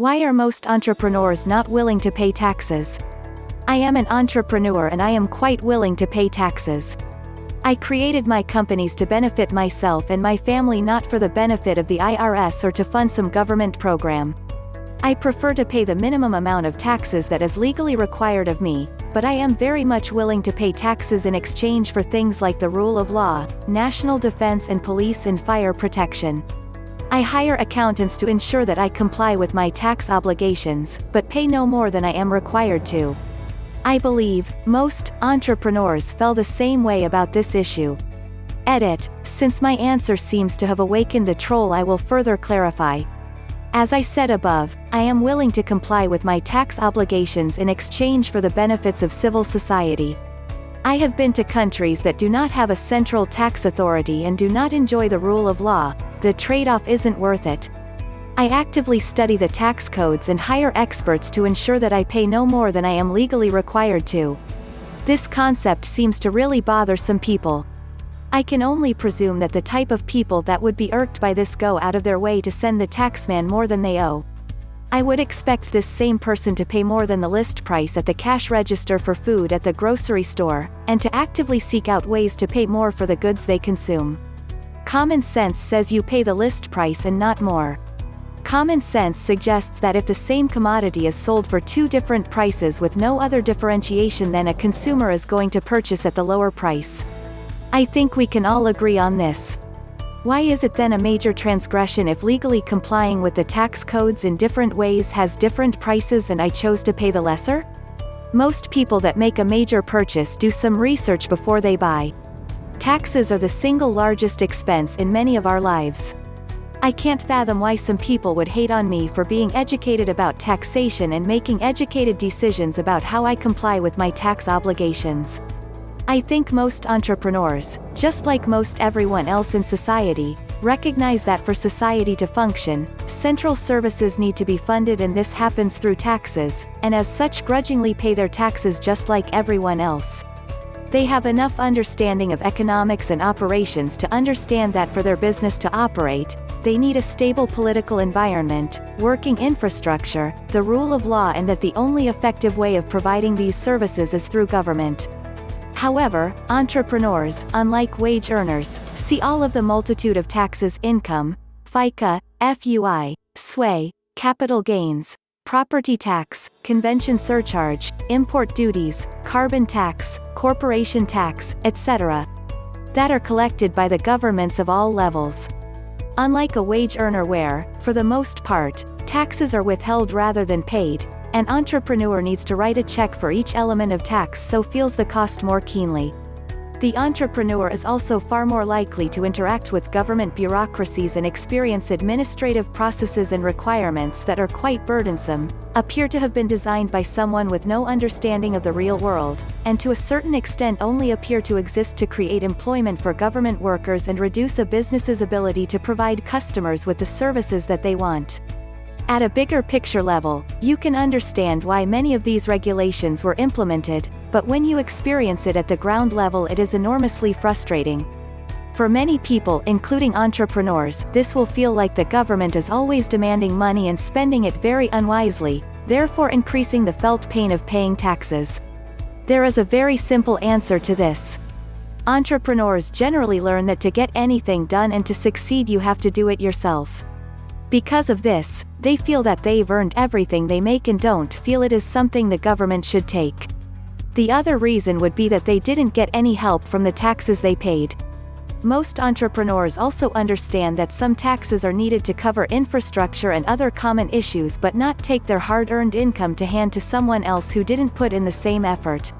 Why are most entrepreneurs not willing to pay taxes? I am an entrepreneur and I am quite willing to pay taxes. I created my companies to benefit myself and my family, not for the benefit of the IRS or to fund some government program. I prefer to pay the minimum amount of taxes that is legally required of me, but I am very much willing to pay taxes in exchange for things like the rule of law, national defense and police and fire protection. I hire accountants to ensure that I comply with my tax obligations, but pay no more than I am required to. I believe most entrepreneurs feel the same way about this issue. Edit. Since my answer seems to have awakened the troll, I will further clarify. As I said above, I am willing to comply with my tax obligations in exchange for the benefits of civil society. I have been to countries that do not have a central tax authority and do not enjoy the rule of law. The trade-off isn't worth it. I actively study the tax codes and hire experts to ensure that I pay no more than I am legally required to. This concept seems to really bother some people. I can only presume that the type of people that would be irked by this go out of their way to send the taxman more than they owe. I would expect this same person to pay more than the list price at the cash register for food at the grocery store, and to actively seek out ways to pay more for the goods they consume. Common sense says you pay the list price and not more. Common sense suggests that if the same commodity is sold for two different prices with no other differentiation, then a consumer is going to purchase at the lower price. I think we can all agree on this. Why is it then a major transgression if legally complying with the tax codes in different ways has different prices and I chose to pay the lesser? Most people that make a major purchase do some research before they buy. Taxes are the single largest expense in many of our lives. I can't fathom why some people would hate on me for being educated about taxation and making educated decisions about how I comply with my tax obligations. I think most entrepreneurs, just like most everyone else in society, recognize that for society to function, central services need to be funded, and this happens through taxes, and as such grudgingly pay their taxes just like everyone else. They have enough understanding of economics and operations to understand that for their business to operate, they need a stable political environment, working infrastructure, the rule of law, and that the only effective way of providing these services is through government. However, entrepreneurs, unlike wage earners, see all of the multitude of taxes: income, FICA, FUI, SWAY, capital gains, property tax, convention surcharge, import duties, carbon tax, corporation tax, etc., that are collected by the governments of all levels. Unlike a wage earner where, for the most part, taxes are withheld rather than paid, an entrepreneur needs to write a check for each element of tax, so feels the cost more keenly. The entrepreneur is also far more likely to interact with government bureaucracies and experience administrative processes and requirements that are quite burdensome, appear to have been designed by someone with no understanding of the real world, and to a certain extent only appear to exist to create employment for government workers and reduce a business's ability to provide customers with the services that they want. At a bigger picture level, you can understand why many of these regulations were implemented, but when you experience it at the ground level, it is enormously frustrating. For many people, including entrepreneurs, this will feel like the government is always demanding money and spending it very unwisely, therefore increasing the felt pain of paying taxes. There is a very simple answer to this. Entrepreneurs generally learn that to get anything done and to succeed, you have to do it yourself. Because of this, they feel that they've earned everything they make and don't feel it is something the government should take. The other reason would be that they didn't get any help from the taxes they paid. Most entrepreneurs also understand that some taxes are needed to cover infrastructure and other common issues, but not take their hard-earned income to hand to someone else who didn't put in the same effort.